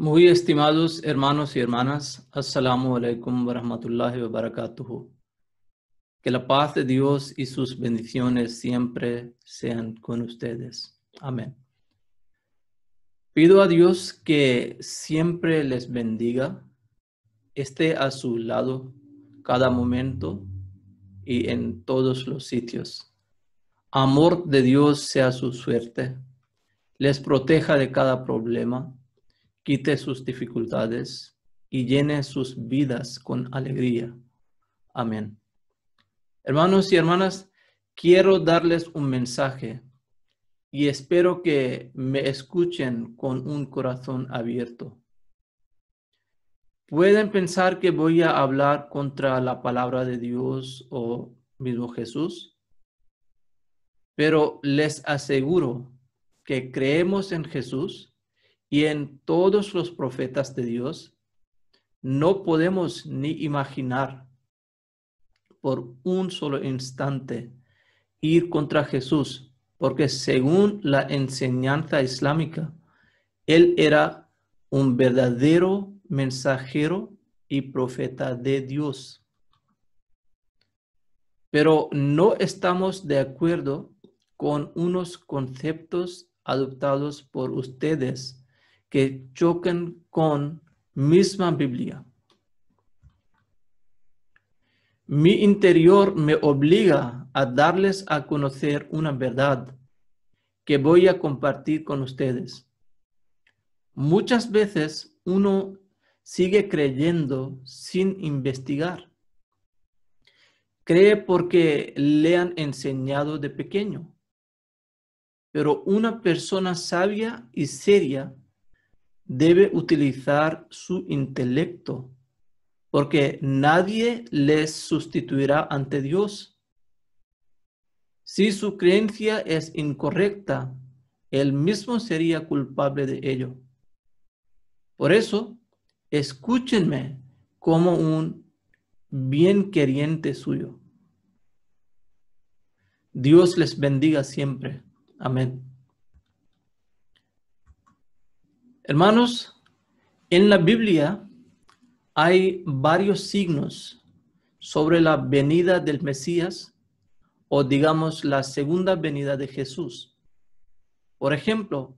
Muy estimados hermanos y hermanas, Assalamu alaikum wa rahmatullahi wa barakatuhu. Que la paz de Dios y sus bendiciones siempre sean con ustedes. Amén. Pido a Dios que siempre les bendiga, esté a su lado cada momento y en todos los sitios. Amor de Dios sea su suerte, les proteja de cada problema, quite sus dificultades y llene sus vidas con alegría. Amén. Hermanos y hermanas, quiero darles un mensaje y espero que me escuchen con un corazón abierto. Pueden pensar que voy a hablar contra la palabra de Dios o mismo Jesús, pero les aseguro que creemos en Jesús y en todos los profetas de Dios. No podemos ni imaginar por un solo instante ir contra Jesús, porque según la enseñanza islámica, él era un verdadero mensajero y profeta de Dios. Pero no estamos de acuerdo con unos conceptos adoptados por ustedes que chocan con misma Biblia. Mi interior me obliga a darles a conocer una verdad que voy a compartir con ustedes. Muchas veces uno sigue creyendo sin investigar. Cree porque le han enseñado de pequeño. Pero una persona sabia y seria debe utilizar su intelecto, porque nadie les sustituirá ante Dios. Si su creencia es incorrecta, él mismo sería culpable de ello. Por eso, escúchenme como un bien queriente suyo. Dios les bendiga siempre. Amén. Hermanos, en la Biblia hay varios signos sobre la venida del Mesías, o digamos la segunda venida de Jesús. Por ejemplo,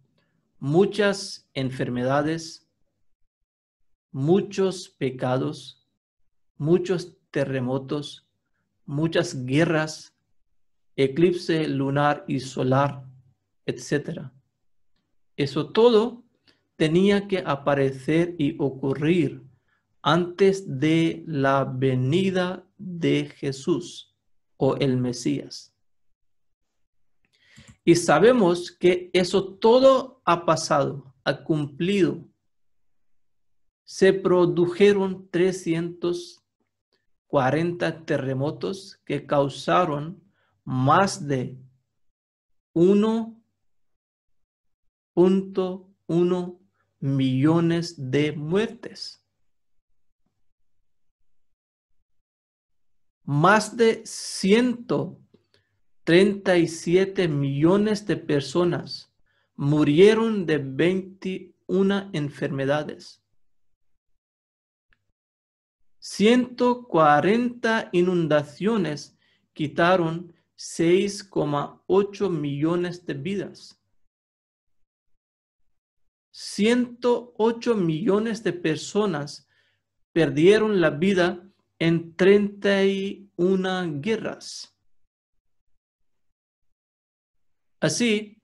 muchas enfermedades, muchos pecados, muchos terremotos, muchas guerras, eclipse lunar y solar, etc. Eso todo tenía que aparecer y ocurrir antes de la venida de Jesús o el Mesías. Y sabemos que eso todo ha pasado, ha cumplido. Se produjeron 340 terremotos que causaron más de 1.1 millones de muertes. Más de 137 millones de personas murieron de 21 enfermedades. 140 inundaciones quitaron 6,8 millones de vidas. 108 millones de personas perdieron la vida en 31 guerras. Así,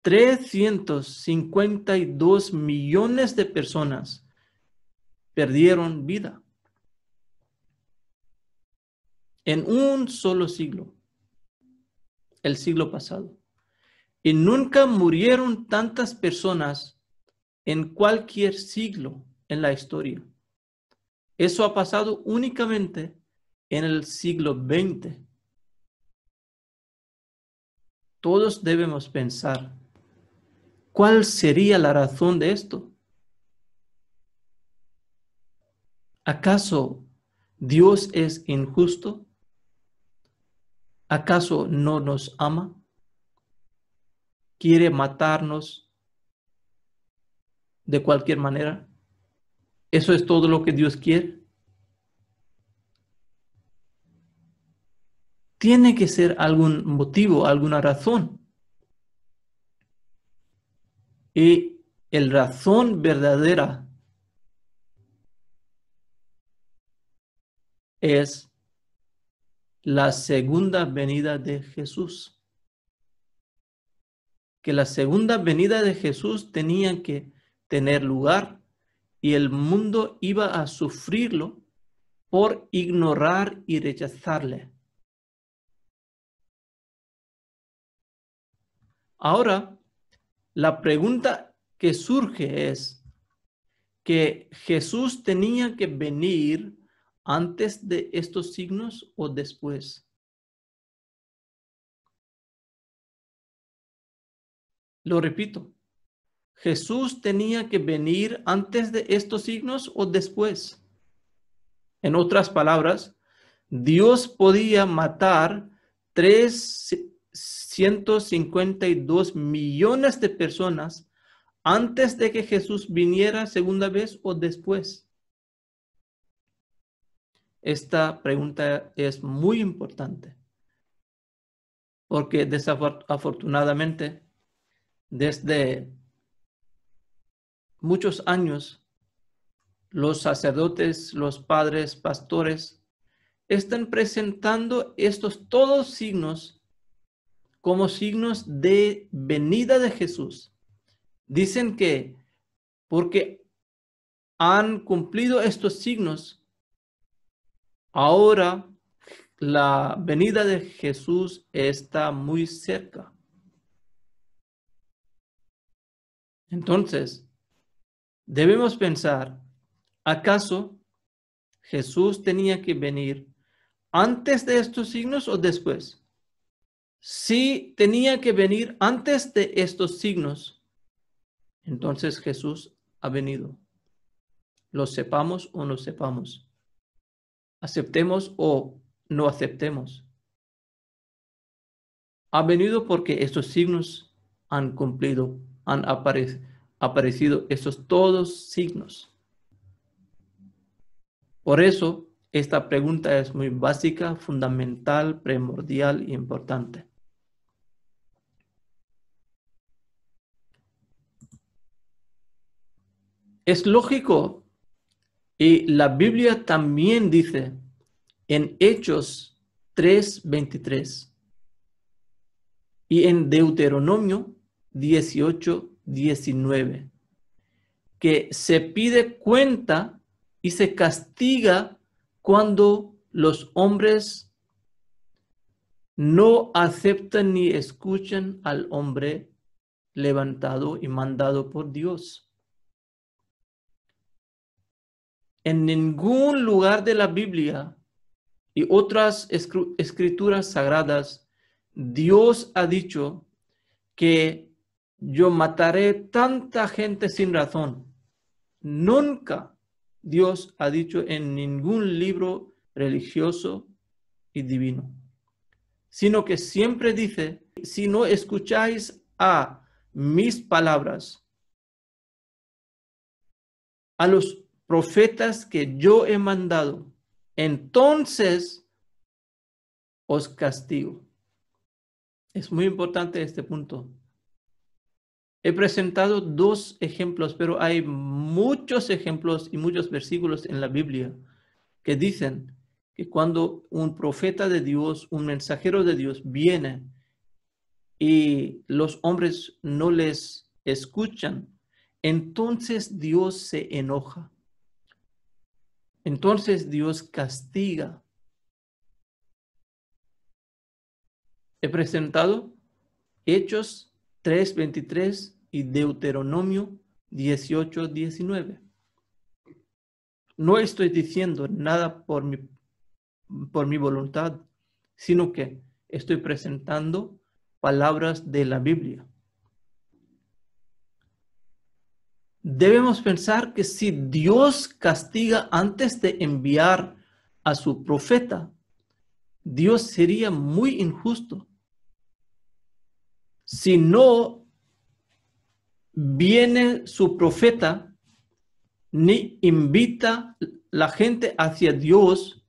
352 millones de personas perdieron vida en un solo siglo, el siglo pasado. Y nunca murieron tantas personas en cualquier siglo en la historia. Eso ha pasado únicamente en el siglo XX. Todos debemos pensar, ¿cuál sería la razón de esto? ¿Acaso Dios es injusto? ¿Acaso no nos ama? ¿Quiere matarnos? de cualquier manera? ¿Eso es todo lo que Dios quiere? Tiene que ser algún motivo, alguna razón. Y la razón verdadera es la segunda venida de Jesús. Que la segunda venida de Jesús tenía que tener lugar y el mundo iba a sufrirlo por ignorar y rechazarle. Ahora, la pregunta que surge es que Jesús tenía que venir antes de estos signos o después. Lo repito, ¿Jesús tenía que venir antes de estos signos o después? En otras palabras, Dios podía matar 352 millones de personas antes de que Jesús viniera segunda vez o después. Esta pregunta es muy importante porque desafortunadamente desde muchos años los sacerdotes, los padres, pastores están presentando estos todos signos como signos de venida de Jesús. Dicen que porque han cumplido estos signos, ahora la venida de Jesús está muy cerca. Entonces, debemos pensar, ¿acaso Jesús tenía que venir antes de estos signos o después? Si tenía que venir antes de estos signos, entonces Jesús ha venido. Lo sepamos o no sepamos. Aceptemos o no aceptemos. Ha venido porque estos signos han cumplido, han aparecido estos todos signos. Por eso, esta pregunta es muy básica, fundamental, primordial e importante. Es lógico, y la Biblia también dice en Hechos 3:23 y en Deuteronomio 18:19 que se pide cuenta y se castiga cuando los hombres no aceptan ni escuchan al hombre levantado y mandado por Dios. En ningún lugar de la Biblia y otras escrituras sagradas, Dios ha dicho que yo mataré tanta gente sin razón. Nunca Dios ha dicho en ningún libro religioso y divino, sino que siempre dice, si no escucháis a mis palabras, a los profetas que yo he mandado, entonces os castigo. Es muy importante este punto. He presentado dos ejemplos, pero hay muchos ejemplos y muchos versículos en la Biblia que dicen que cuando un profeta de Dios, un mensajero de Dios viene y los hombres no les escuchan, entonces Dios se enoja. Entonces Dios castiga. He presentado Hechos 3:23 y Deuteronomio 18:19. No estoy diciendo nada por mi voluntad, sino que estoy presentando palabras de la Biblia. Debemos pensar que si Dios castiga antes de enviar a su profeta, Dios sería muy injusto. Si no viene su profeta, ni invita la gente hacia Dios,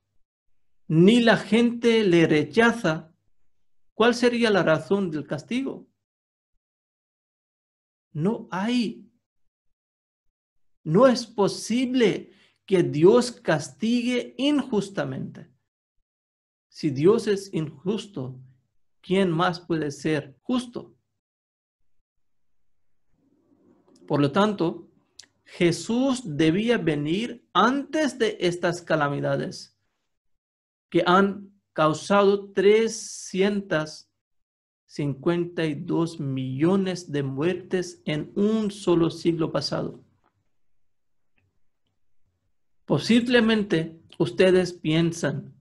ni la gente le rechaza, ¿cuál sería la razón del castigo? No hay. No es posible que Dios castigue injustamente. Si Dios es injusto, ¿quién más puede ser justo? Por lo tanto, Jesús debía venir antes de estas calamidades que han causado 352 millones de muertes en un solo siglo pasado. Posiblemente ustedes piensan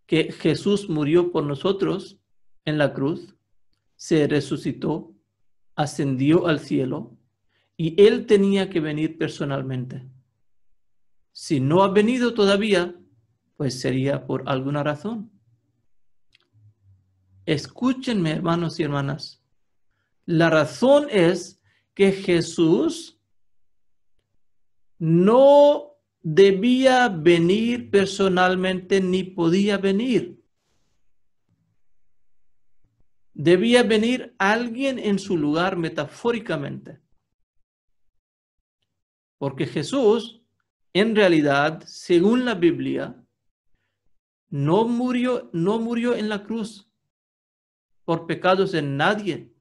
que Jesús murió por nosotros en la cruz, se resucitó, ascendió al cielo y Él tenía que venir personalmente. Si no ha venido todavía, pues sería por alguna razón. Escúchenme, hermanos y hermanas. La razón es que Jesús no debía venir personalmente ni podía venir. Debía venir alguien en su lugar metafóricamente. Porque Jesús, en realidad, según la Biblia, no murió en la cruz por pecados de nadie.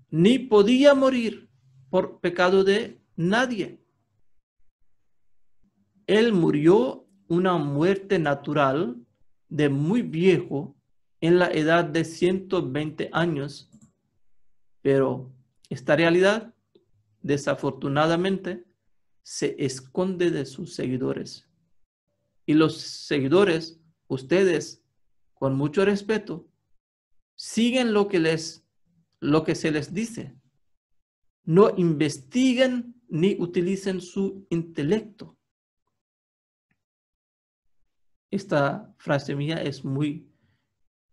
Ni podía morir por pecado de nadie. Él murió una muerte natural de muy viejo en la edad de 120 años. Pero esta realidad, desafortunadamente, se esconde de sus seguidores. Y los seguidores, ustedes, con mucho respeto, siguen lo que se les dice. No investiguen ni utilicen su intelecto. Esta frase mía es muy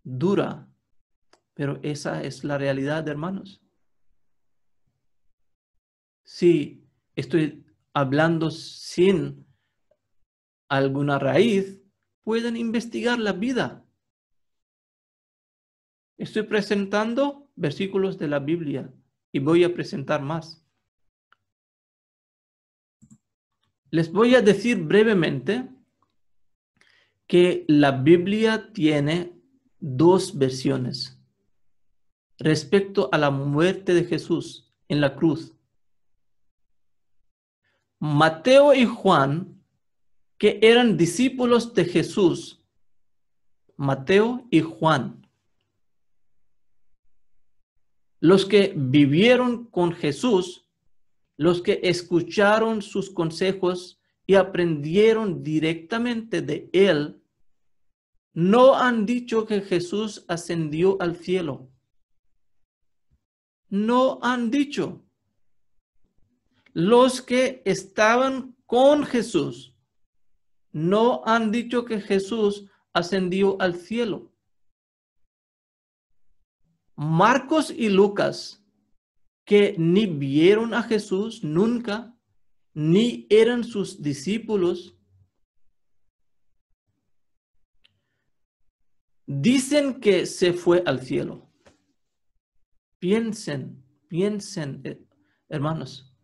dura, pero esa es la realidad, hermanos. Si estoy hablando sin alguna raíz, pueden investigar la vida. Estoy presentando versículos de la Biblia y voy a presentar más. Les voy a decir brevemente que la Biblia tiene dos versiones respecto a la muerte de Jesús en la cruz. Mateo y Juan, que eran discípulos de Jesús, Mateo y Juan, los que vivieron con Jesús, los que escucharon sus consejos y aprendieron directamente de él, no han dicho que Jesús ascendió al cielo. No han dicho. Los que estaban con Jesús no han dicho que Jesús ascendió al cielo. Marcos y Lucas, que ni vieron a Jesús nunca, ni eran sus discípulos, dicen que se fue al cielo. Piensen, hermanos.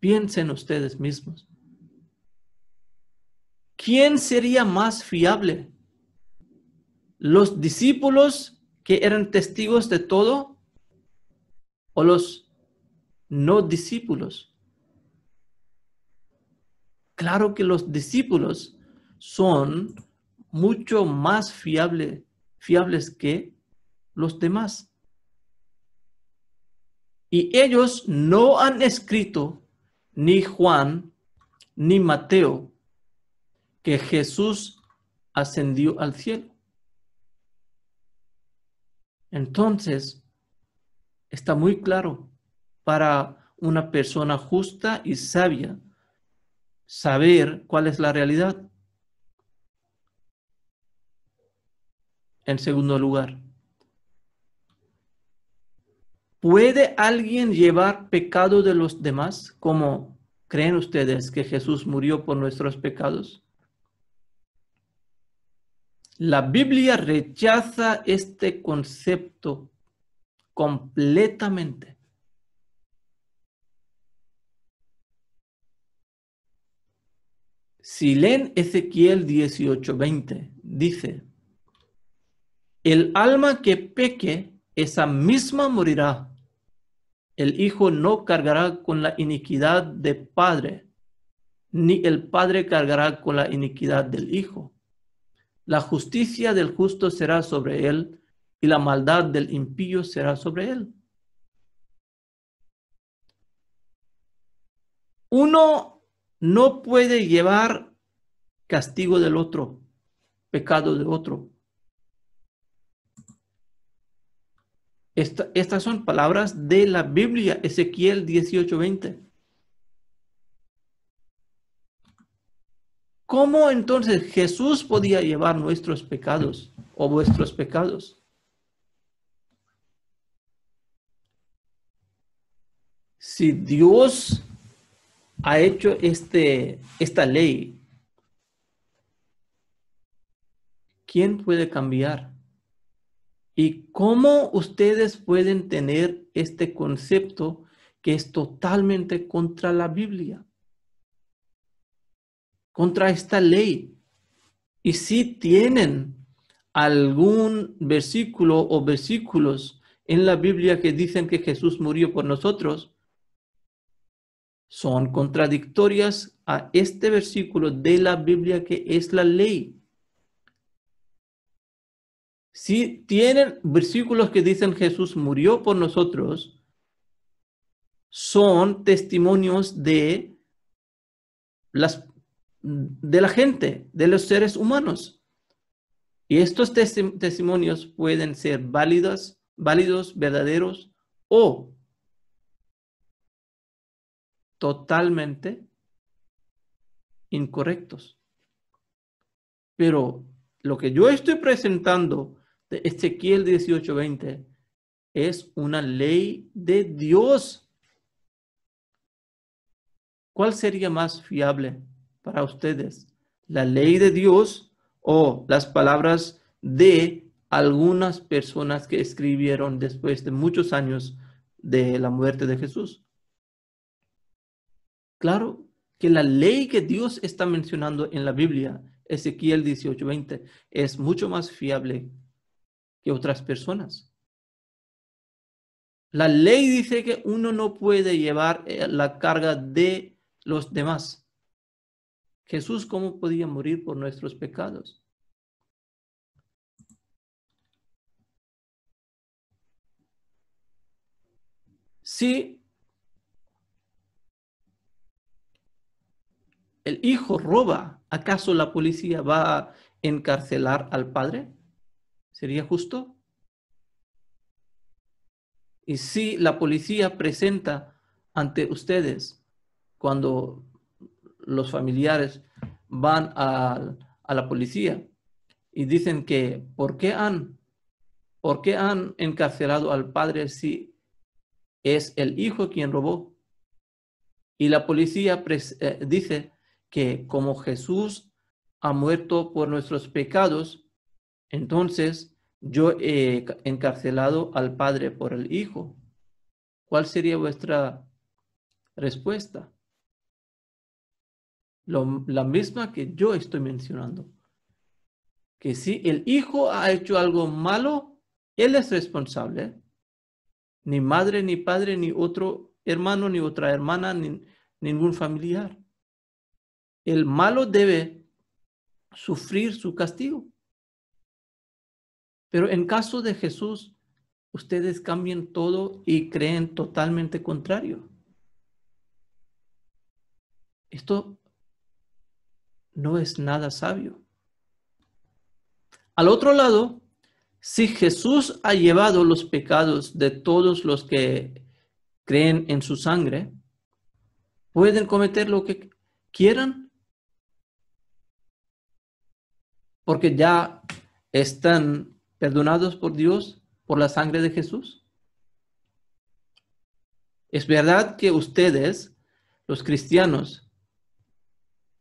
Piensen ustedes mismos. ¿Quién sería más fiable? ¿Los discípulos que eran testigos de todo o los no discípulos? Claro que los discípulos son mucho más fiables que los demás. Y ellos no han escrito, ni Juan ni Mateo, que Jesús ascendió al cielo. Entonces, está muy claro para una persona justa y sabia saber cuál es la realidad. En segundo lugar, ¿puede alguien llevar pecado de los demás? ¿Cómo creen ustedes que Jesús murió por nuestros pecados? La Biblia rechaza este concepto completamente. Si leen Ezequiel 18:20, dice, el alma que peque, esa misma morirá. El hijo no cargará con la iniquidad del padre, ni el padre cargará con la iniquidad del hijo. La justicia del justo será sobre él, y la maldad del impío será sobre él. Uno no puede llevar castigo del otro, pecado del otro. Estas son palabras de la Biblia, Ezequiel 18:20. ¿Cómo entonces Jesús podía llevar nuestros pecados o vuestros pecados? Si Dios ha hecho esta ley, ¿quién puede cambiar? ¿Y cómo ustedes pueden tener este concepto que es totalmente contra la Biblia? Contra esta ley. Y si tienen algún versículo o versículos en la Biblia que dicen que Jesús murió por nosotros, son contradictorias a este versículo de la Biblia que es la ley. Si tienen versículos que dicen Jesús murió por nosotros, son testimonios de la gente, de los seres humanos. Y estos testimonios pueden ser válidos, verdaderos o totalmente incorrectos. Pero lo que yo estoy presentando de Ezequiel 18:20 es una ley de Dios. ¿Cuál sería más fiable para ustedes? ¿La ley de Dios o las palabras de algunas personas que escribieron después de muchos años de la muerte de Jesús? Claro que la ley que Dios está mencionando en la Biblia, Ezequiel 18:20, es mucho más fiable que otras personas. La ley dice que uno no puede llevar la carga de los demás. Jesús, ¿cómo podía morir por nuestros pecados? Si el hijo roba, ¿acaso la policía va a encarcelar al padre? ¿Sería justo? Y si la policía presenta ante ustedes cuando los familiares van a la policía y dicen que ¿por qué han encarcelado al padre si es el hijo quien robó? Y la policía dice que como Jesús ha muerto por nuestros pecados, entonces yo he encarcelado al padre por el hijo. ¿Cuál sería vuestra respuesta? La misma que yo estoy mencionando. Que si el hijo ha hecho algo malo, él es responsable. Ni madre, ni padre, ni otro hermano, ni otra hermana, ni ningún familiar. El malo debe sufrir su castigo. Pero en caso de Jesús, ustedes cambian todo y creen totalmente contrario. Esto no es nada sabio. Al otro lado, si Jesús ha llevado los pecados de todos los que creen en su sangre, pueden cometer lo que quieran porque ya están perdonados por Dios por la sangre de Jesús? Es verdad que ustedes, los cristianos,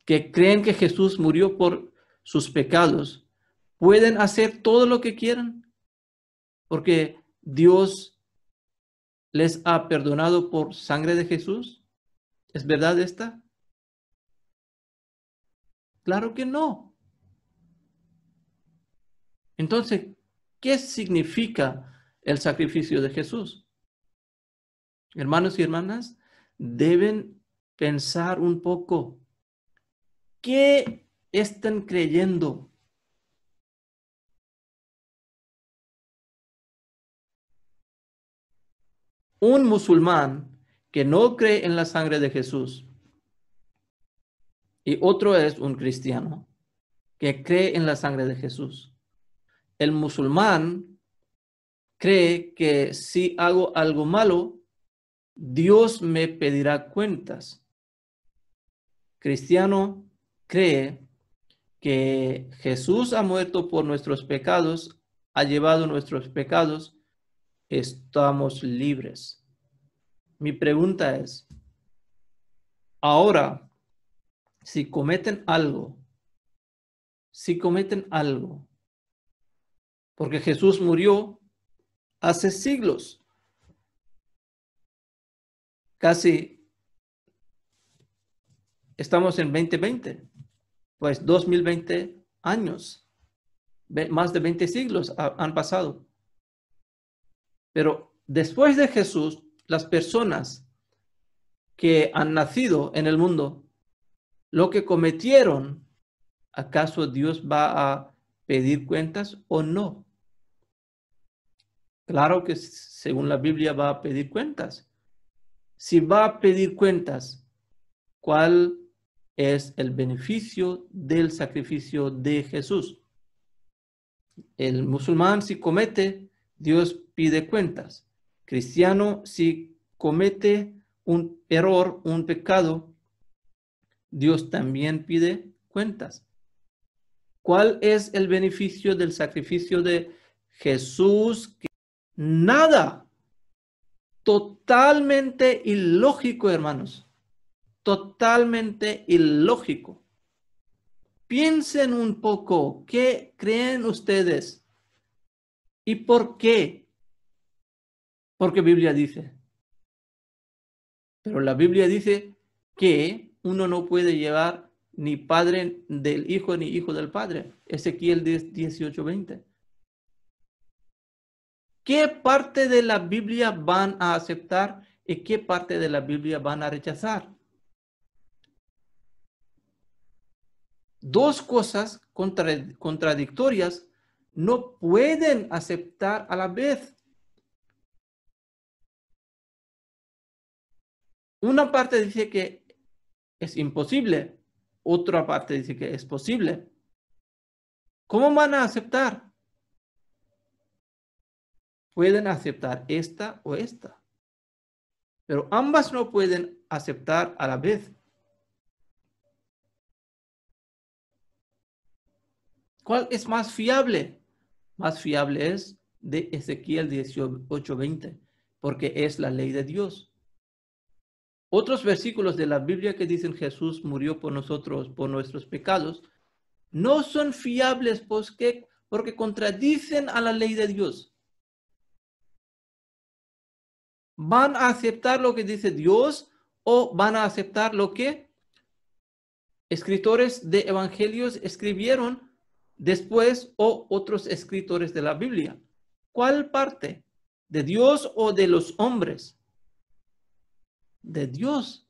que creen que Jesús murió por sus pecados, pueden hacer todo lo que quieran, porque Dios les ha perdonado por sangre de Jesús. ¿Es verdad esta? Claro que no. Entonces, ¿qué significa el sacrificio de Jesús? Hermanos y hermanas, deben pensar un poco. ¿Qué están creyendo? Un musulmán que no cree en la sangre de Jesús y otro es un cristiano que cree en la sangre de Jesús. El musulmán cree que si hago algo malo, Dios me pedirá cuentas. Cristiano cree que Jesús ha muerto por nuestros pecados, ha llevado nuestros pecados, estamos libres. Mi pregunta es, ahora, si cometen algo, porque Jesús murió hace siglos, casi estamos en 2020, pues 2020 años, más de 20 siglos han pasado. Pero después de Jesús, las personas que han nacido en el mundo, lo que cometieron, ¿acaso Dios va a pedir cuentas o no? Claro que según la Biblia va a pedir cuentas. Si va a pedir cuentas, ¿cuál es el beneficio del sacrificio de Jesús? El musulmán si comete, Dios pide cuentas. Cristiano si comete un error, un pecado, Dios también pide cuentas. ¿Cuál es el beneficio del sacrificio de Jesús? Nada. Totalmente ilógico, hermanos. Totalmente ilógico. Piensen un poco, ¿qué creen ustedes? ¿Y por qué? Porque Biblia dice. Pero la Biblia dice que uno no puede llevar ni padre del hijo ni hijo del padre. Ezequiel 18:20. ¿Qué parte de la Biblia van a aceptar y qué parte de la Biblia van a rechazar? Dos cosas contradictorias no pueden aceptar a la vez. Una parte dice que es imposible, otra parte dice que es posible. ¿Cómo van a aceptar? Pueden aceptar esta o esta, pero ambas no pueden aceptar a la vez. ¿Cuál es más fiable? Más fiable es de Ezequiel 18:20, porque es la ley de Dios. Otros versículos de la Biblia que dicen Jesús murió por nosotros, por nuestros pecados, no son fiables porque contradicen a la ley de Dios. ¿Van a aceptar lo que dice Dios o van a aceptar lo que escritores de evangelios escribieron después o otros escritores de la Biblia? ¿Cuál parte? ¿De Dios o de los hombres? De Dios.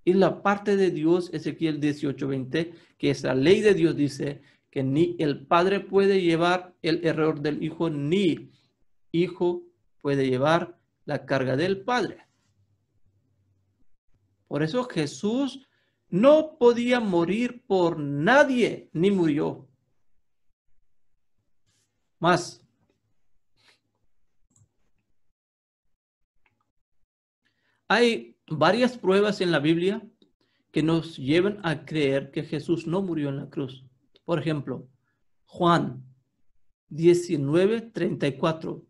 Y la parte de Dios, Ezequiel 18:20, que es la ley de Dios, dice que ni el padre puede llevar el error del hijo, ni hijo puede llevar la carga del padre. Por eso Jesús no podía morir por nadie, ni murió. Más, hay varias pruebas en la Biblia que nos llevan a creer que Jesús no murió en la cruz. Por ejemplo, Juan 19:34.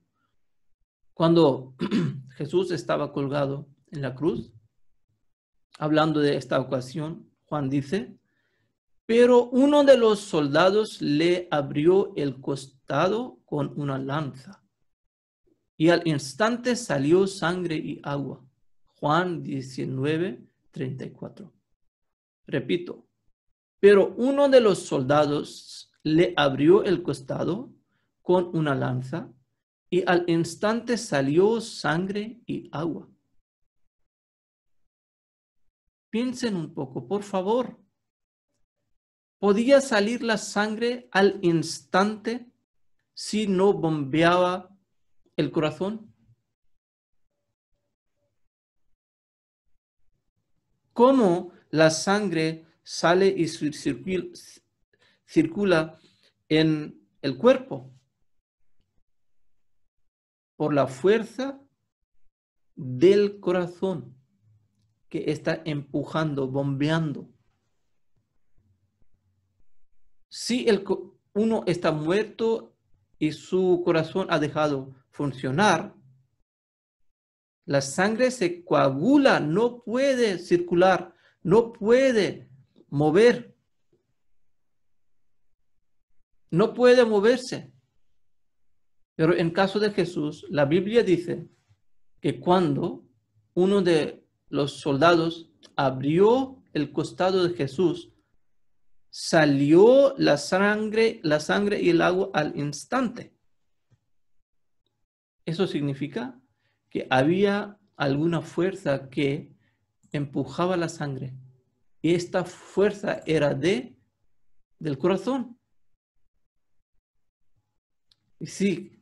Cuando Jesús estaba colgado en la cruz, hablando de esta ocasión, Juan dice, pero uno de los soldados le abrió el costado con una lanza y al instante salió sangre y agua. Juan 19:34. Repito, pero uno de los soldados le abrió el costado con una lanza y al instante salió sangre y agua. Piensen un poco, por favor. ¿Podía salir la sangre al instante si no bombeaba el corazón? ¿Cómo la sangre sale y circula en el cuerpo? Por la fuerza del corazón que está empujando, bombeando. Si uno está muerto y su corazón ha dejado funcionar, la sangre se coagula, no puede circular, no puede mover, no puede moverse. Pero en caso de Jesús, la Biblia dice que cuando uno de los soldados abrió el costado de Jesús, salió la sangre y el agua al instante. Eso significa que había alguna fuerza que empujaba la sangre. Y esta fuerza era del corazón. Y si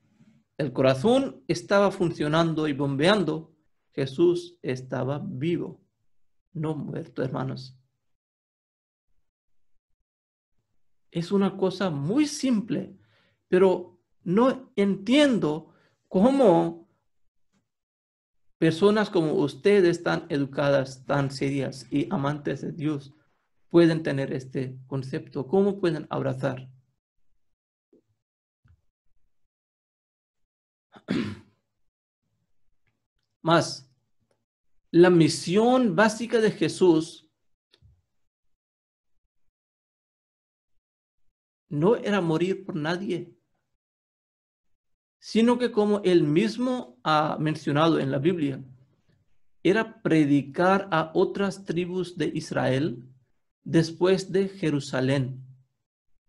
el corazón estaba funcionando y bombeando, Jesús estaba vivo, no muerto, hermanos. Es una cosa muy simple, pero no entiendo cómo personas como ustedes, tan educadas, tan serias y amantes de Dios, pueden tener este concepto. ¿Cómo pueden abrazar? Más, la misión básica de Jesús no era morir por nadie, sino que, como él mismo ha mencionado en la Biblia, era predicar a otras tribus de Israel después de Jerusalén,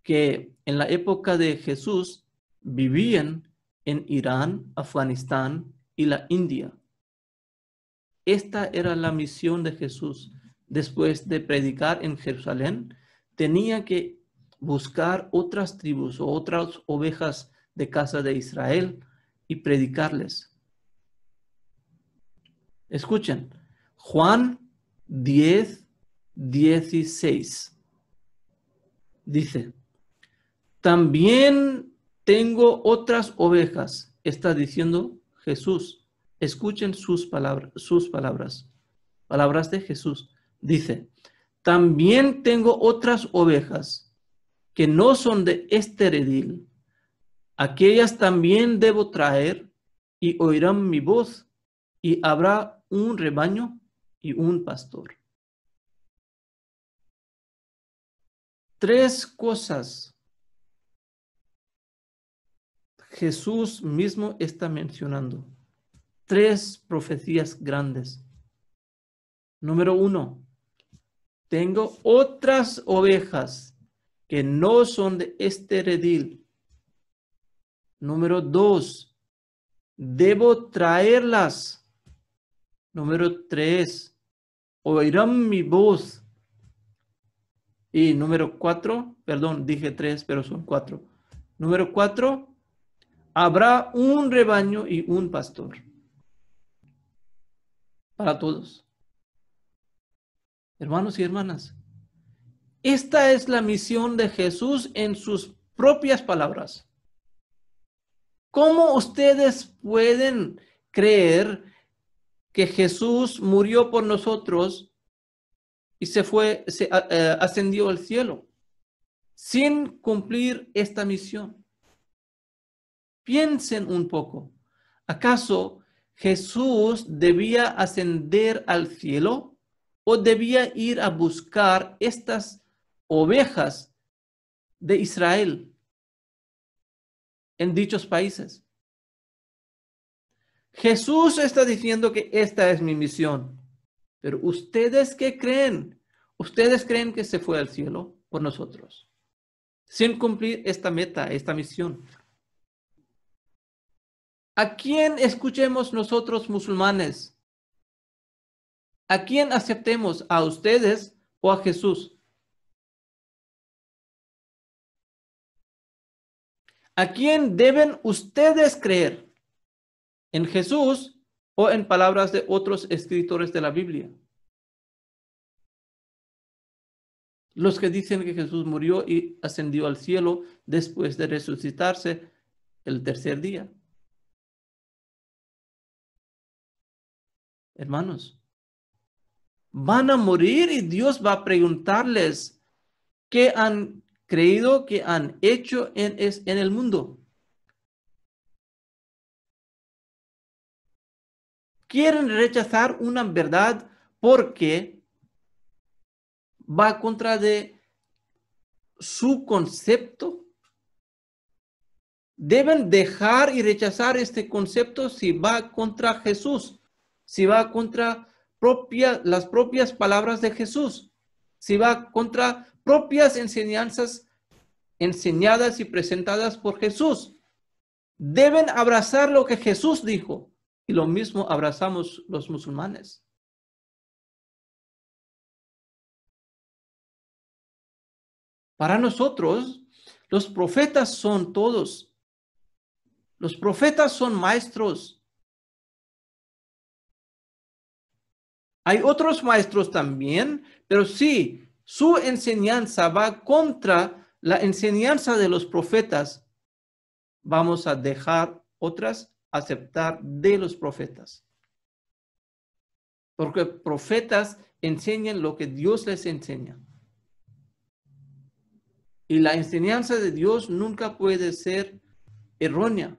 que en la época de Jesús vivían en Irán, Afganistán y la India. Esta era la misión de Jesús. Después de predicar en Jerusalén, tenía que buscar otras tribus o otras ovejas de casa de Israel y predicarles. Escuchen, Juan 10:16 dice, también tengo otras ovejas, está diciendo Jesús. Escuchen sus palabras de Jesús. Dice, también tengo otras ovejas que no son de este redil. Aquellas también debo traer y oirán mi voz y habrá un rebaño y un pastor. Tres cosas Jesús mismo está mencionando. Tres profecías grandes. Número 1, tengo otras ovejas que no son de este redil. Número 2, debo traerlas. Número 3, oirán mi voz. Y número 4, perdón, dije 3, pero son 4. Número 4, habrá un rebaño y un pastor. Para todos. Hermanos y hermanas, esta es la misión de Jesús en sus propias palabras. ¿Cómo ustedes pueden creer que Jesús murió por nosotros y se ascendió al cielo sin cumplir esta misión? Piensen un poco. ¿Acaso Jesús debía ascender al cielo o debía ir a buscar estas ovejas de Israel en dichos países? Jesús está diciendo que esta es mi misión. Pero ¿ustedes qué creen? ¿Ustedes creen que se fue al cielo por nosotros sin cumplir esta meta, esta misión? ¿A quién escuchemos nosotros musulmanes? ¿A quién aceptemos? ¿A ustedes o a Jesús? ¿A quién deben ustedes creer? ¿En Jesús o en palabras de otros escritores de la Biblia? Los que dicen que Jesús murió y ascendió al cielo después de resucitarse el tercer día. Hermanos, van a morir y Dios va a preguntarles qué han creído, qué han hecho en el mundo. Quieren rechazar una verdad porque va contra de su concepto. Deben dejar y rechazar este concepto si va contra Jesús, si va contra las propias palabras de Jesús, si va contra propias enseñanzas enseñadas y presentadas por Jesús. Deben abrazar lo que Jesús dijo y lo mismo abrazamos los musulmanes. Para nosotros, los profetas son todos. Los profetas son maestros. Hay otros maestros también, pero sí, su enseñanza va contra la enseñanza de los profetas. Vamos a dejar otras aceptar de los profetas. Porque profetas enseñan lo que Dios les enseña. Y la enseñanza de Dios nunca puede ser errónea.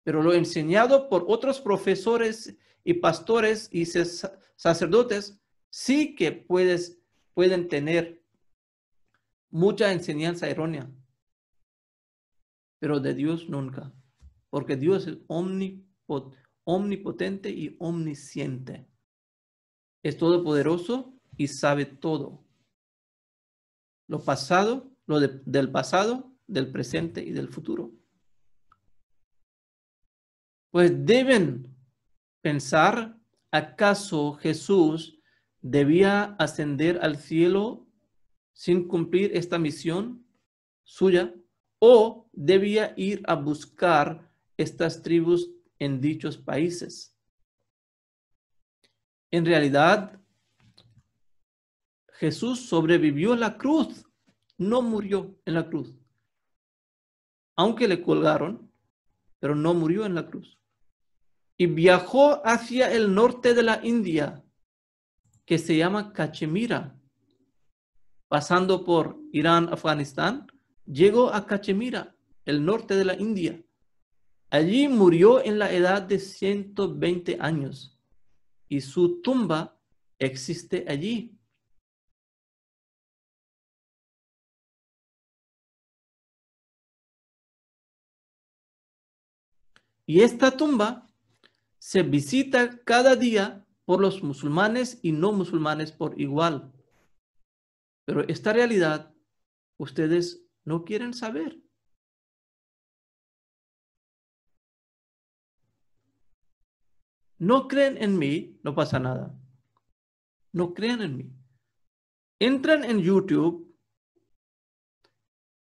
Pero lo enseñado por otros profesores y pastores y sacerdotes sí que pueden tener mucha enseñanza errónea. Pero de Dios nunca. Porque Dios es omnipotente y omnisciente. Es todopoderoso y sabe todo. Lo pasado, del pasado, del presente y del futuro. Pues deben pensar, ¿acaso Jesús debía ascender al cielo sin cumplir esta misión suya? ¿O debía ir a buscar estas tribus en dichos países? En realidad, Jesús sobrevivió la cruz, no murió en la cruz. Aunque le colgaron, pero no murió en la cruz. Y viajó hacia el norte de la India, que se llama Cachemira. Pasando por Irán, Afganistán, llegó a Cachemira, el norte de la India. Allí murió en la edad de 120 años y su tumba existe allí. Y esta tumba se visita cada día por los musulmanes y no musulmanes por igual. Pero esta realidad ustedes no quieren saber. No creen en mí, no pasa nada. No crean en mí. Entran en YouTube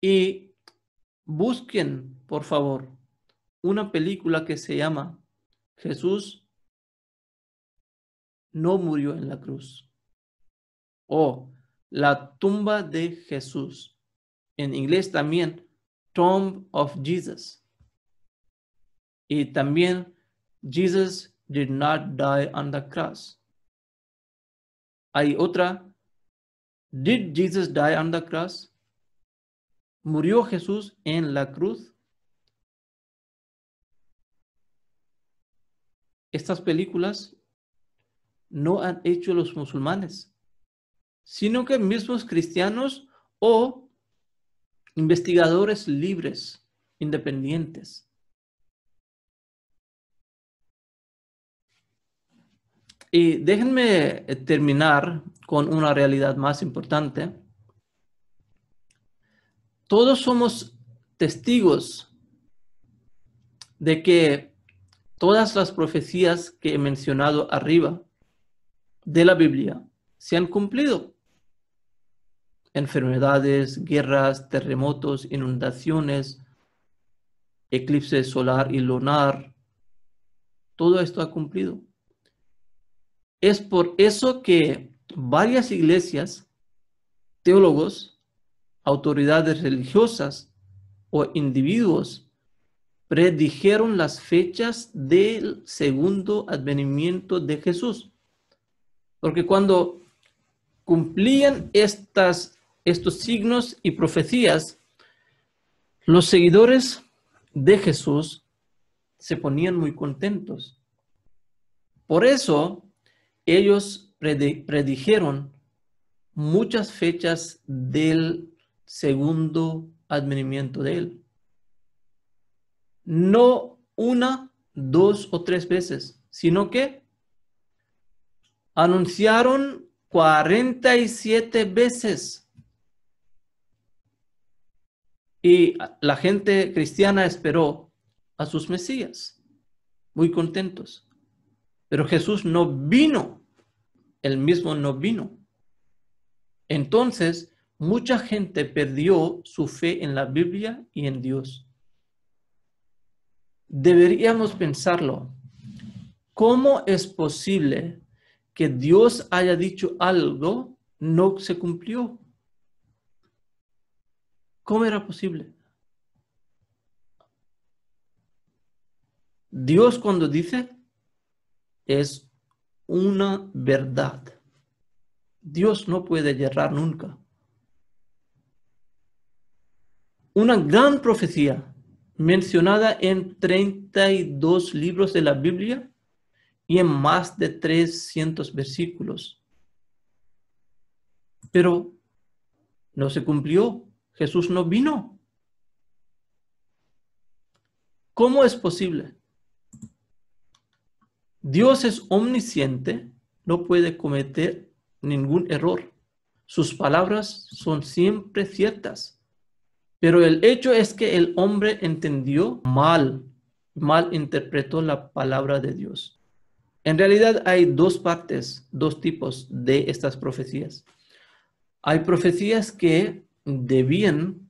y busquen, por favor, una película que se llama Jesús no murió en la cruz o La tumba de Jesús. En inglés también Tomb of Jesus. Y también Jesus did not die on the cross. Hay otra, Did Jesus die on the cross? ¿Murió Jesús en la cruz? estas películas no han hecho los musulmanes, sino que mismos cristianos o investigadores libres, independientes. Y déjenme terminar con una realidad más importante. Todos somos testigos de que todas las profecías que he mencionado arriba de la Biblia se han cumplido. Enfermedades, guerras, terremotos, inundaciones, eclipse solar y lunar, todo esto ha cumplido. Es por eso que varias iglesias, teólogos, autoridades religiosas o individuos predijeron las fechas del segundo advenimiento de Jesús. Porque cuando cumplían estos signos y profecías, los seguidores de Jesús se ponían muy contentos. Por eso, ellos predijeron muchas fechas del segundo advenimiento de Él. No una, dos o tres veces, sino que anunciaron 47 veces. Y la gente cristiana esperó a sus Mesías, muy contentos. Pero Jesús no vino, él mismo no vino. Entonces, mucha gente perdió su fe en la Biblia y en Dios. Deberíamos pensarlo. ¿Cómo es posible que Dios haya dicho algo no se cumplió? ¿Cómo era posible? Dios cuando dice es una verdad. Dios no puede errar nunca. Una gran profecía mencionada en 32 libros de la Biblia y en más de 300 versículos. Pero no se cumplió. Jesús no vino. ¿Cómo es posible? Dios es omnisciente, no puede cometer ningún error. Sus palabras son siempre ciertas. Pero el hecho es que el hombre entendió mal interpretó la palabra de Dios. En realidad hay dos partes, dos tipos de estas profecías. Hay profecías que debían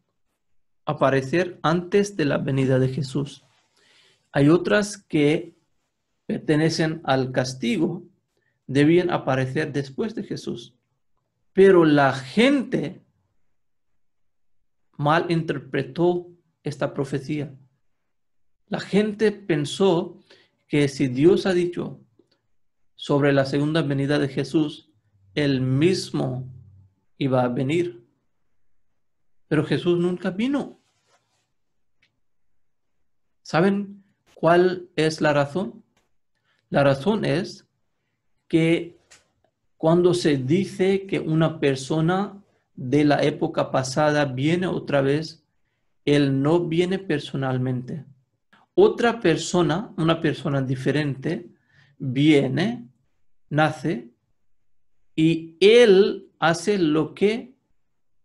aparecer antes de la venida de Jesús. Hay otras que pertenecen al castigo, debían aparecer después de Jesús. Pero la gente mal interpretó esta profecía. La gente pensó que si Dios ha dicho sobre la segunda venida de Jesús, él mismo iba a venir. Pero Jesús nunca vino. ¿Saben cuál es la razón? La razón es que cuando se dice que una persona de la época pasada viene otra vez, él no viene personalmente. Otra persona, una persona diferente, viene, nace, y él hace lo que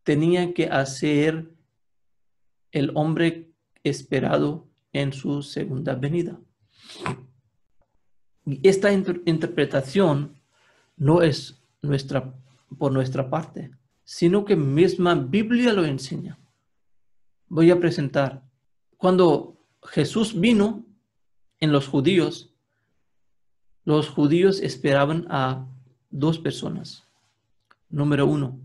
tenía que hacer el hombre esperado en su segunda venida. Y esta interpretación no es por nuestra parte, sino que misma Biblia lo enseña. Voy a presentar. Cuando Jesús vino en los judíos esperaban a dos personas. Número uno,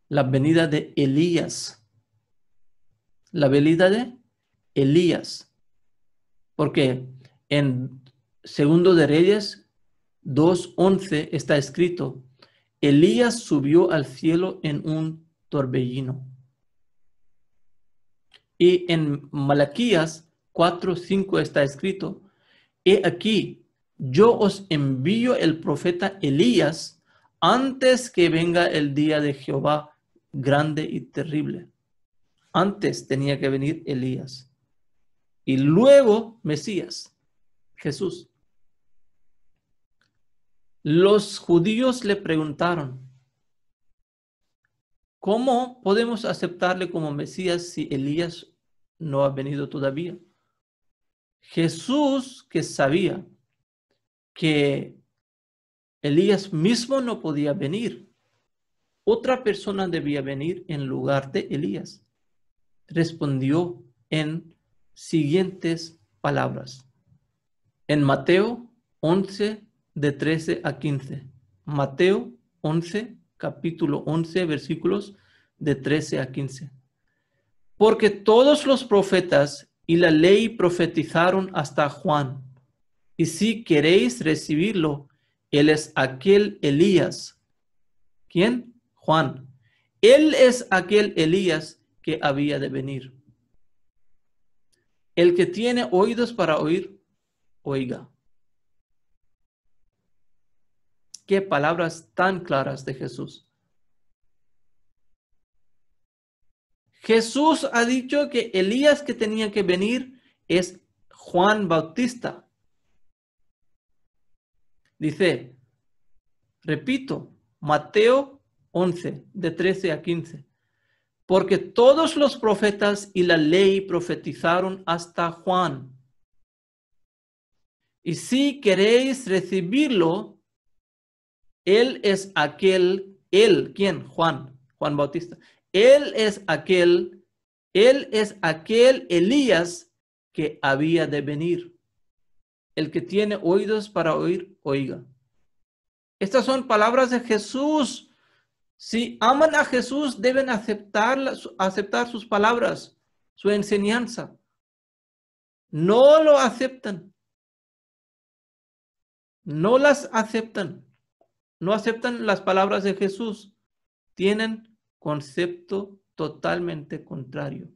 la venida de Elías. La venida de Elías. Porque en Segundo de Reyes 2:11 está escrito, Elías subió al cielo en un torbellino. Y en Malaquías 4:5 está escrito, he aquí, yo os envío el profeta Elías antes que venga el día de Jehová grande y terrible. Antes tenía que venir Elías. Y luego Mesías, Jesús. Los judíos le preguntaron, ¿cómo podemos aceptarle como Mesías si Elías no ha venido todavía? Jesús, que sabía que Elías mismo no podía venir, otra persona debía venir en lugar de Elías, respondió en siguientes palabras. En Mateo 11, de 13 a 15. Mateo 11, capítulo 11, versículos de 13 a 15. Porque todos los profetas y la ley profetizaron hasta Juan. Y si queréis recibirlo, él es aquel Elías. ¿Quién? Juan. Él es aquel Elías que había de venir. El que tiene oídos para oír, oiga. Qué palabras tan claras de Jesús. Jesús ha dicho que Elías que tenía que venir es Juan Bautista. Dice, repito, Mateo 11, de 13 a 15. Porque todos los profetas y la ley profetizaron hasta Juan. Y si queréis recibirlo, él es aquel, él, ¿quién? Juan Bautista. Él es aquel Elías que había de venir. El que tiene oídos para oír, oiga. Estas son palabras de Jesús. Si aman a Jesús, deben aceptar sus palabras, su enseñanza. No lo aceptan. No las aceptan. No aceptan las palabras de Jesús. Tienen concepto totalmente contrario.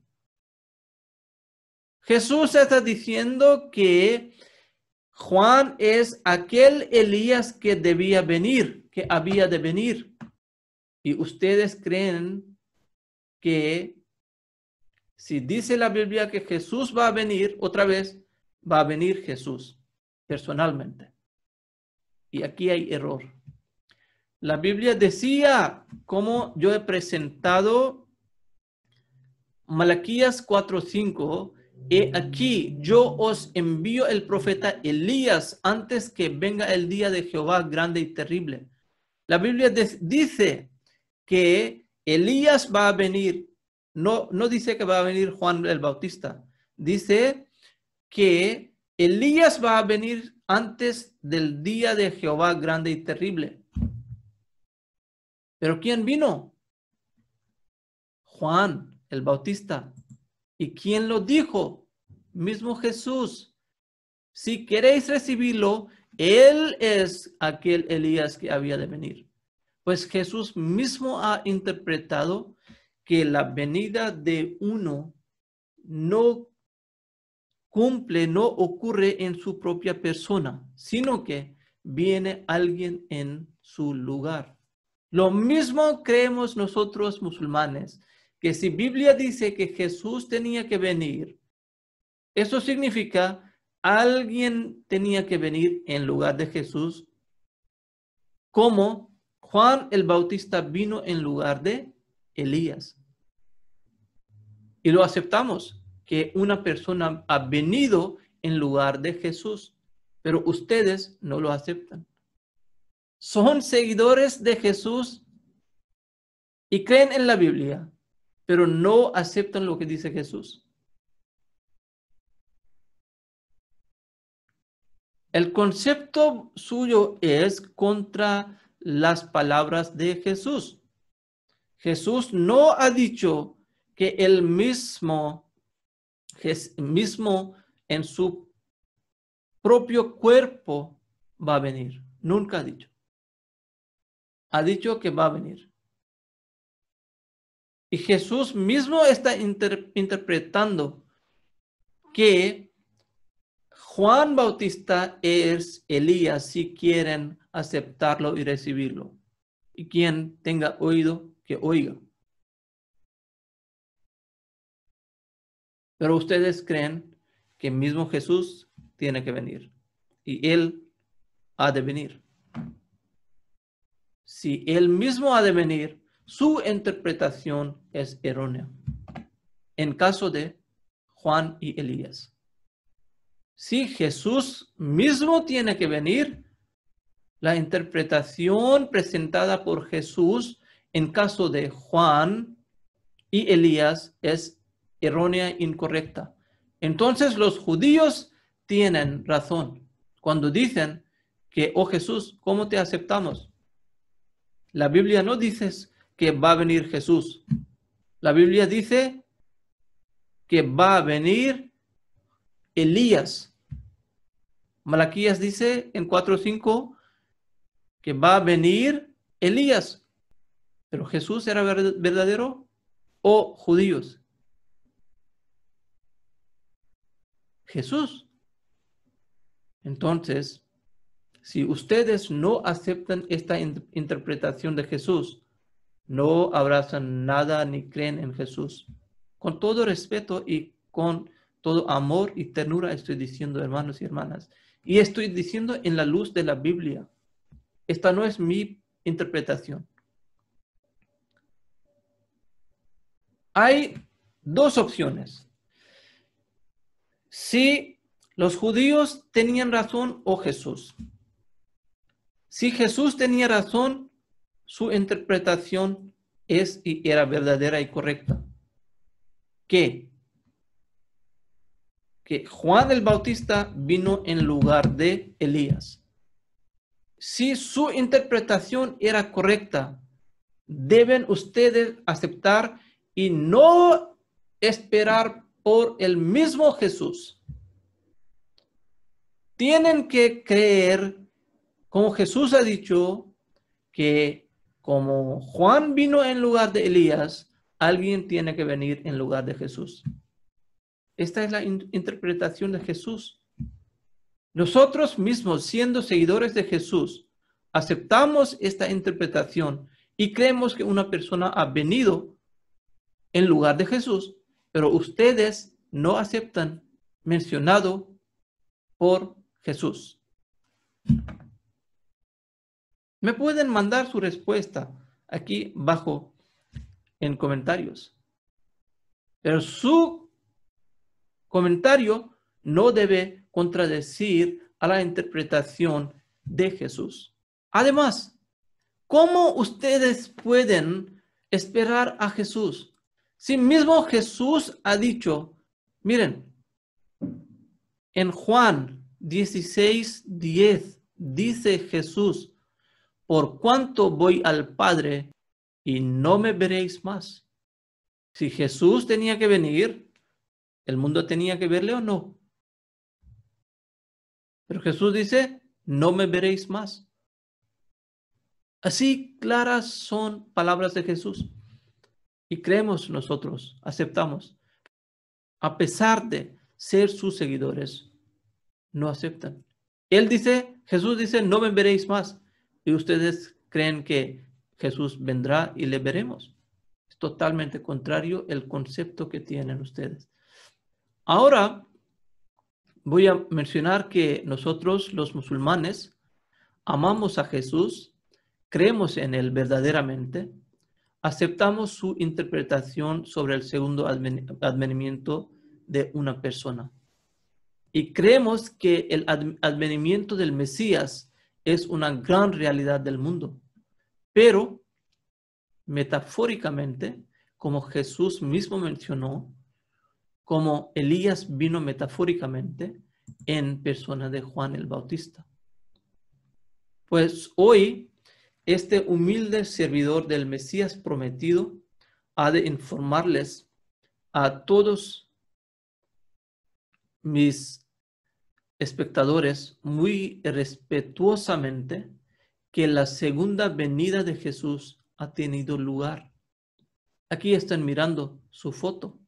Jesús está diciendo que Juan es aquel Elías que debía venir, que había de venir. Y ustedes creen que si dice la Biblia que Jesús va a venir, otra vez va a venir Jesús personalmente. Y aquí hay error. La Biblia decía, como yo he presentado, Malaquías 4:5, he aquí yo os envío el profeta Elías antes que venga el día de Jehová grande y terrible. La Biblia dice que Elías va a venir, no dice que va a venir Juan el Bautista, dice que Elías va a venir antes del día de Jehová grande y terrible. ¿Pero quién vino? Juan el Bautista. ¿Y quién lo dijo? Mismo Jesús. Si queréis recibirlo, él es aquel Elías que había de venir. Pues Jesús mismo ha interpretado que la venida de uno no cumple, no ocurre en su propia persona, sino que viene alguien en su lugar. Lo mismo creemos nosotros musulmanes, que si Biblia dice que Jesús tenía que venir, eso significa alguien tenía que venir en lugar de Jesús, como Juan el Bautista vino en lugar de Elías. Y lo aceptamos, que una persona ha venido en lugar de Jesús, pero ustedes no lo aceptan. Son seguidores de Jesús y creen en la Biblia, pero no aceptan lo que dice Jesús. El concepto suyo es contra las palabras de Jesús. Jesús no ha dicho que él mismo en su propio cuerpo va a venir. Nunca ha dicho. Ha dicho que va a venir. Y Jesús mismo está interpretando que Juan Bautista es Elías si quieren aceptarlo y recibirlo. Y quien tenga oído, que oiga. Pero ustedes creen que mismo Jesús tiene que venir. Y Él ha de venir. Si Él mismo ha de venir, su interpretación es errónea. En caso de Juan y Elías. Si Jesús mismo tiene que venir, la interpretación presentada por Jesús en caso de Juan y Elías es errónea e incorrecta. Entonces los judíos tienen razón cuando dicen que, oh Jesús, ¿cómo te aceptamos? La Biblia no dice que va a venir Jesús. La Biblia dice que va a venir Elías. Malaquías dice en 4:5 que va a venir Elías. ¿Pero Jesús era verdadero o judíos? Jesús. Entonces, si ustedes no aceptan esta interpretación de Jesús, no abrazan nada ni creen en Jesús. Con todo respeto y con todo amor y ternura estoy diciendo, hermanos y hermanas. Y estoy diciendo en la luz de la Biblia. Esta no es mi interpretación. Hay dos opciones. Si los judíos tenían razón o Jesús. Si Jesús tenía razón, su interpretación es y era verdadera y correcta. Que Juan el Bautista vino en lugar de Elías. Si su interpretación era correcta, deben ustedes aceptar y no esperar por el mismo Jesús. Tienen que creer, como Jesús ha dicho, que como Juan vino en lugar de Elías, alguien tiene que venir en lugar de Jesús. Esta es la interpretación de Jesús. Nosotros mismos, siendo seguidores de Jesús, aceptamos esta interpretación y creemos que una persona ha venido en lugar de Jesús, pero ustedes no aceptan mencionado por Jesús. Me pueden mandar su respuesta aquí abajo en comentarios. Pero su comentario no debe contradecir a la interpretación de Jesús. Además, ¿cómo ustedes pueden esperar a Jesús? Si mismo Jesús ha dicho, miren, en Juan 16:10 dice Jesús, por cuanto voy al Padre y no me veréis más. Si Jesús tenía que venir, ¿el mundo tenía que verle o no? Pero Jesús dice, no me veréis más. Así claras son palabras de Jesús. Y creemos nosotros, aceptamos. A pesar de ser sus seguidores, no aceptan. Jesús dice, no me veréis más. Y ustedes creen que Jesús vendrá y le veremos. Es totalmente contrario el concepto que tienen ustedes. Ahora voy a mencionar que nosotros, los musulmanes, amamos a Jesús, creemos en él verdaderamente, aceptamos su interpretación sobre el segundo advenimiento de una persona. Y creemos que el advenimiento del Mesías es una gran realidad del mundo. Pero, metafóricamente, como Jesús mismo mencionó, como Elías vino metafóricamente en persona de Juan el Bautista. Pues hoy, este humilde servidor del Mesías prometido ha de informarles a todos mis espectadores muy respetuosamente que la segunda venida de Jesús ha tenido lugar. Aquí están mirando su foto.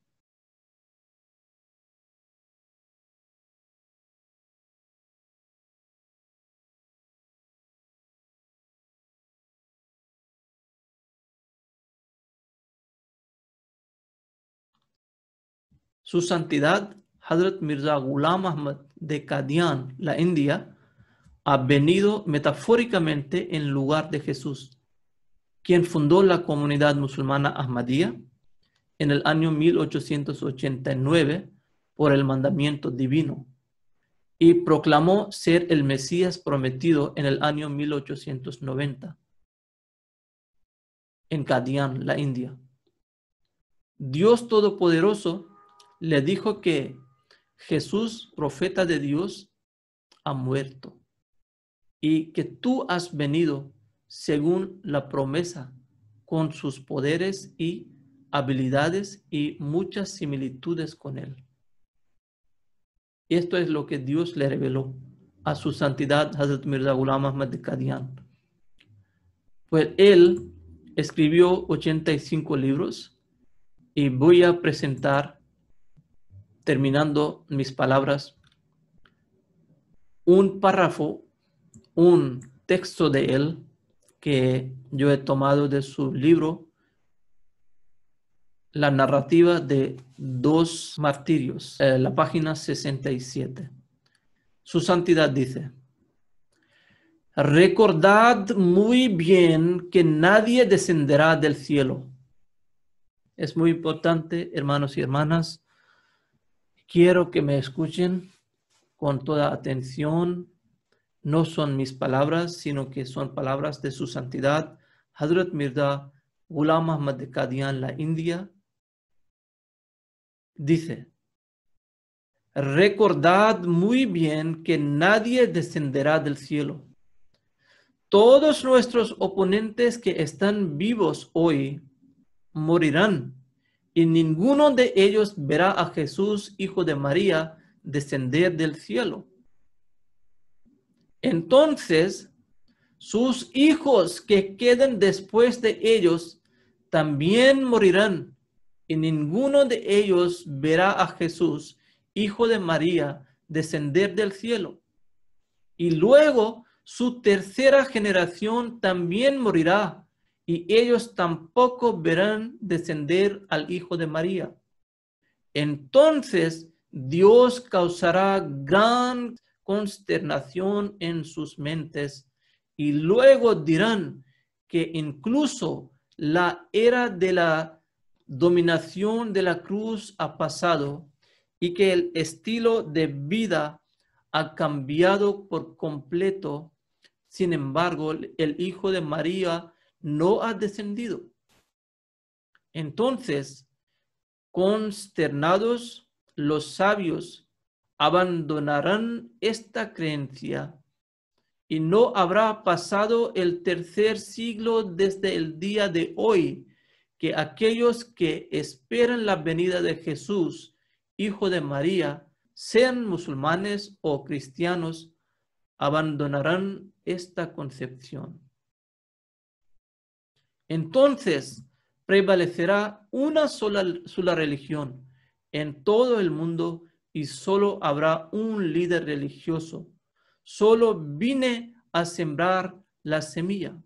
Su Santidad Hazrat Mirza Ghulam Ahmad de Qadian, la India, ha venido metafóricamente en lugar de Jesús, quien fundó la comunidad musulmana Ahmadiyya en el año 1889 por el mandamiento divino y proclamó ser el Mesías prometido en el año 1890 en Qadian, la India. Dios Todopoderoso le dijo que Jesús, profeta de Dios, ha muerto y que tú has venido según la promesa con sus poderes y habilidades y muchas similitudes con él. Y esto es lo que Dios le reveló a su santidad Hazrat Mirza Ghulam Ahmad de Qadian. Pues él escribió 85 libros y voy a presentar, terminando mis palabras, un párrafo, un texto de él que yo he tomado de su libro, La narrativa de dos martirios, la página 67. Su santidad dice: recordad muy bien que nadie descenderá del cielo. Es muy importante, hermanos y hermanas. Quiero que me escuchen con toda atención. No son mis palabras, sino que son palabras de su santidad Hazrat Mirza Ghulam Ahmad de Qadian, la India. Dice: recordad muy bien que nadie descenderá del cielo. Todos nuestros oponentes que están vivos hoy morirán, y ninguno de ellos verá a Jesús, hijo de María, descender del cielo. Entonces, sus hijos que queden después de ellos también morirán, y ninguno de ellos verá a Jesús, hijo de María, descender del cielo. Y luego su tercera generación también morirá, y ellos tampoco verán descender al Hijo de María. Entonces Dios causará gran consternación en sus mentes, y luego dirán que incluso la era de la dominación de la cruz ha pasado y que el estilo de vida ha cambiado por completo. Sin embargo, el Hijo de María no ha descendido. Entonces, consternados, los sabios abandonarán esta creencia, y no habrá pasado el tercer siglo desde el día de hoy que aquellos que esperan la venida de Jesús, Hijo de María, sean musulmanes o cristianos, abandonarán esta concepción. Entonces prevalecerá una sola religión en todo el mundo, y solo habrá un líder religioso. Solo vine a sembrar la semilla.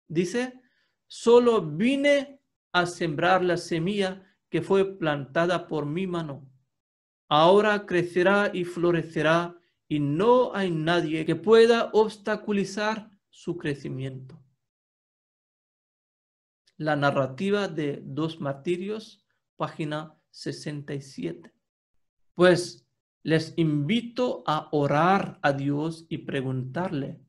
Dice: solo vine a sembrar la semilla que fue plantada por mi mano. Ahora crecerá y florecerá, y no hay nadie que pueda obstaculizar su crecimiento. La narrativa de dos martirios, página 67. Pues les invito a orar a Dios y preguntarle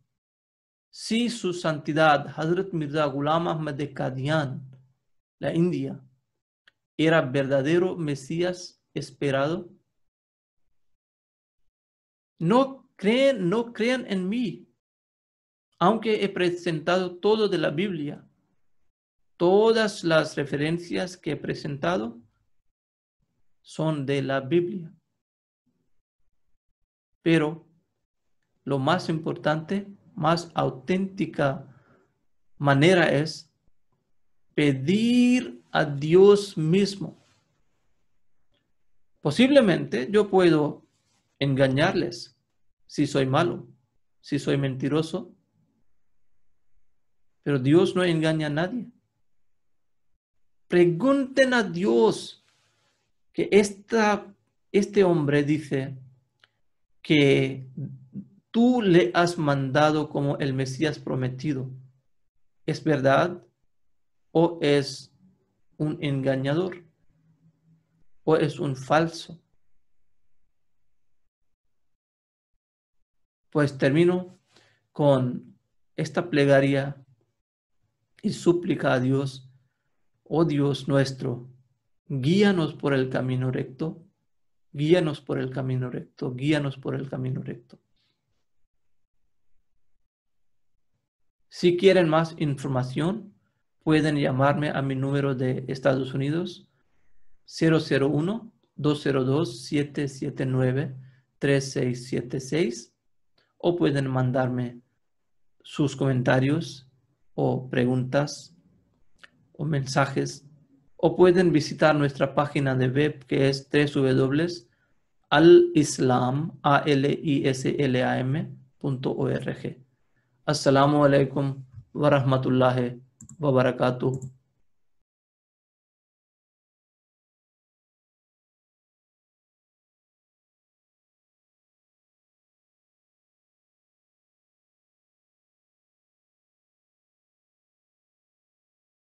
si su santidad Hazrat Mirza Ghulam Ahmad de Qadian, la India, era verdadero Mesías esperado. No crean en mí, aunque he presentado todo de la Biblia. Todas las referencias que he presentado son de la Biblia. Pero lo más importante, más auténtica manera es pedir a Dios mismo. Posiblemente yo puedo engañarles si soy malo, si soy mentiroso, pero Dios no engaña a nadie. Pregunten a Dios que este hombre dice que tú le has mandado como el Mesías prometido. ¿Es verdad o es un engañador o es un falso? Pues termino con esta plegaria y súplica a Dios: oh Dios nuestro, guíanos por el camino recto, guíanos por el camino recto, guíanos por el camino recto. Si quieren más información, pueden llamarme a mi número de Estados Unidos, 001-202-779-3676, o pueden mandarme sus comentarios o preguntas o mensajes, o pueden visitar nuestra página de web, que es www.alislam.org. Assalamu alaikum wa rahmatullahi wa barakatuh.